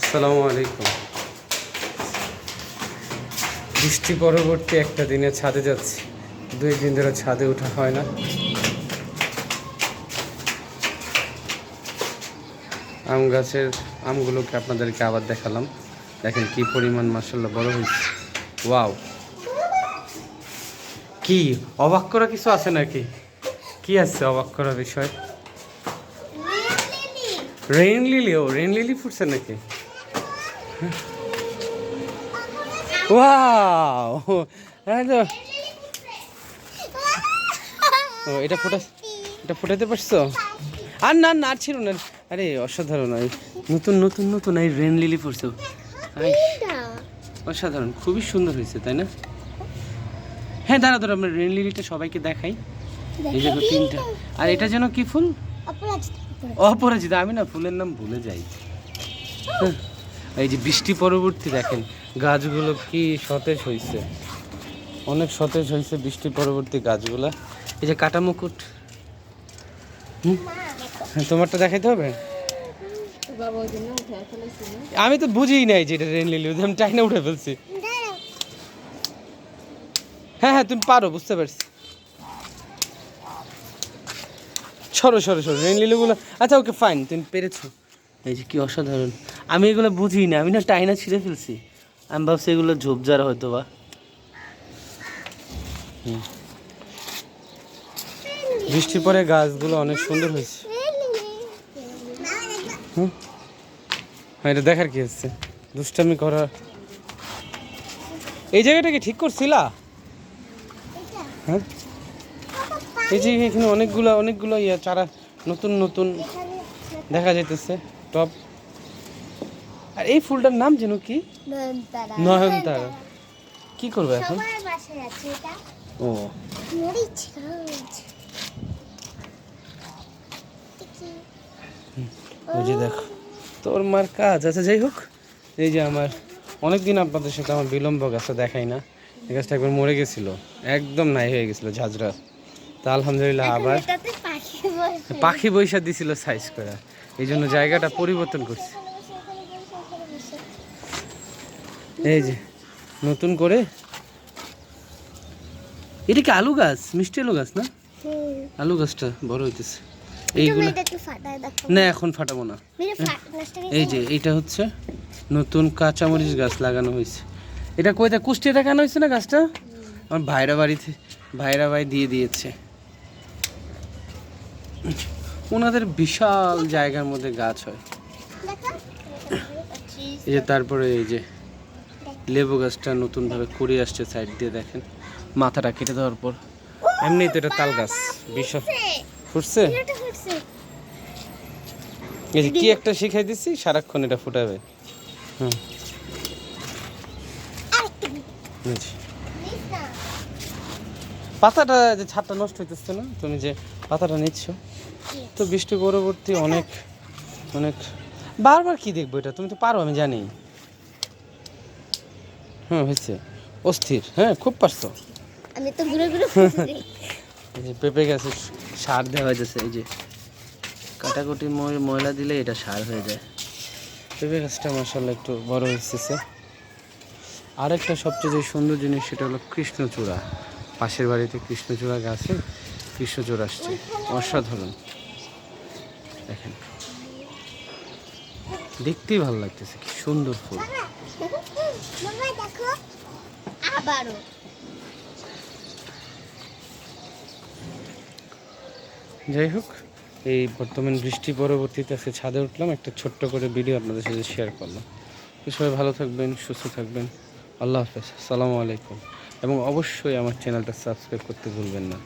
আসসালামু আলাইকুম। বৃষ্টি পরবর্তী একটা দিনে ছাদে যাচ্ছি। 2 দিন ধরে ছাদে ওঠা হয় না। আম গাছের আমগুলোকে আপনাদেরকে আবার দেখালাম। দেখেন কি পরিমাণ মাশাআল্লাহ বড় হয়েছে। ওয়াও, কি অবাক করা কিছু আছে নাকি? কি আছে অবাক করার বিষয়? Rain lily. ও রেইন লিলি ফুটছে নাকি? ওয়াও, ও এটা ফুটাতে পারছো? আর না না, আর ছিল না। আরে অসাধারণ, নতুন নতুন নতুন এই রেন লিলি ফুটছে। অসাধারণ, খুবই সুন্দর হয়েছে, তাই না? হ্যাঁ, দাঁড়া দাঁড়া, আমরা রেন লিলিটা সবাইকে দেখাই। এই দেখো 3টা। আর এটা যেন কি ফুল? অপরাজিতা। আমি না ফুলের নাম ভুলে যাই। এই যে বৃষ্টি পরবর্তী দেখেন গাছগুলো কি সতেজ হয়েছে, অনেক সতেজ হয়েছে বৃষ্টি পরবর্তী গাছগুলা। এই যে কাটা মুকুট, হ্যাঁ তোমারটা দেখাইতে হবে। আমি তো বুঝিই নাই যে এটা রেন লিলি, আমি চাই না উঠে ফেলছি। হ্যাঁ হ্যাঁ, তুমি পারো, বুঝতে পারছি। সরো সরো সরো, রেন লিলিগুলো। আচ্ছা ওকে ফাইন, তুমি পেরেছো। এই যে কি অসাধারণ, আমি এগুলো বুঝি না, আমি না টাইনা ছিঁড়ে ফেলছি। আমি ভাবছি এগুলো ঝোপঝাড় হয়তো বা। বৃষ্টির পরে গাছগুলো অনেক সুন্দর হয়েছে। হ্যাঁ, এটা দেখার কি হচ্ছে, দুষ্টামি করা। এই জায়গাটাকে ঠিক করছিলা? হ্যাঁ, এই যে এখানে অনেকগুলো ইয়া চারা নতুন নতুন দেখা যাইতেছে, টপ। আর এই ফুলটার নাম যেন কি? নয়নতারা। কি করবে এখন? ও ওই যে দেখো, তোর মার কাজ আছে। যাই হোক, এই যে আমার অনেকদিন আপনাদের সাথে আমার বিলম্ব গাছটা দেখাই না। এই গাছটা একবার মরে গেছিল, একদম নাই হয়ে গেছিল ঝাঁঝরা। তা আলহামদুলিল্লাহ আবার পাখি বৈশা দিছিল সাইজ করে, এই জন্য জায়গাটা পরিবর্তন করছে। এই যে নতুন করে, এটা কি আলু গাছ? মিষ্টি আলু গাছ না? আলু গাছটা বড় হইতেছে। এইগুলো না, এখন ফাটাবো না। এই যে এটা হচ্ছে নতুন কাঁচামরিচ গাছ লাগানো হয়েছে। এটা কোথায়, কুষ্টিয়া দেখানো হয়েছে না গাছটা? আমার ভাইরা ভাই দিয়ে দিয়েছে। ওনাদের বিশাল জায়গার মধ্যে গাছ হয়। এই যে তারপরে এই যে লেবু গাছটা নতুনভাবে কুড়িয়ে আসছে সাইড দিয়ে, দেখেন মাথাটা কেটে দেওয়ার পর। এমনি তো এটা তাল গাছ, বিশাল ফুটছে। এই যে কি একটা শিখাই দিচ্ছি, সারাক্ষণ এটা ফুটাবে। হুম, পাতাটা যে ছাদটা নষ্ট হইতেছে না, তুমি যে পাতাটা নিচ্ছ। তো বৃষ্টি পরবর্তী অনেক অনেক বারবার কি দেখবো, এটা তুমি তো পারো আমি জানি। হয়েছে অস্থির। হ্যাঁ, খুব পারছো। আমি তো ঘুরে ঘুরে এই যে পেঁপে গাছে সার দেওয়া হয়েছে। এই যে কাটাকুটি ময়লা দিলে এটা সার হয়ে যায়। পেঁপে গাছটা মাশাআল্লাহ একটু বড় হয়েছে। আরেকটা সবচেয়ে যে সুন্দর জিনিস সেটা হলো কৃষ্ণচূড়া। পাশের বাড়িতে কৃষ্ণচূড়া গাছে কৃষ্ণচূড়া আসছে, অসাধারণ। দেখেন, দেখতেই ভালো লাগতেছে, কি সুন্দর ফুল। যাই হোক, এই বর্তমান বৃষ্টি পরবর্তীতে আজকে ছাদে উঠলাম, একটা ছোট্ট করে ভিডিও আপনাদের সাথে শেয়ার করলাম। সবাই ভালো থাকবেন, সুস্থ থাকবেন। আল্লাহ হাফেজ, আসসালামু আলাইকুম। এবং অবশ্যই আমার চ্যানেলটা সাবস্ক্রাইব করতে ভুলবেন না।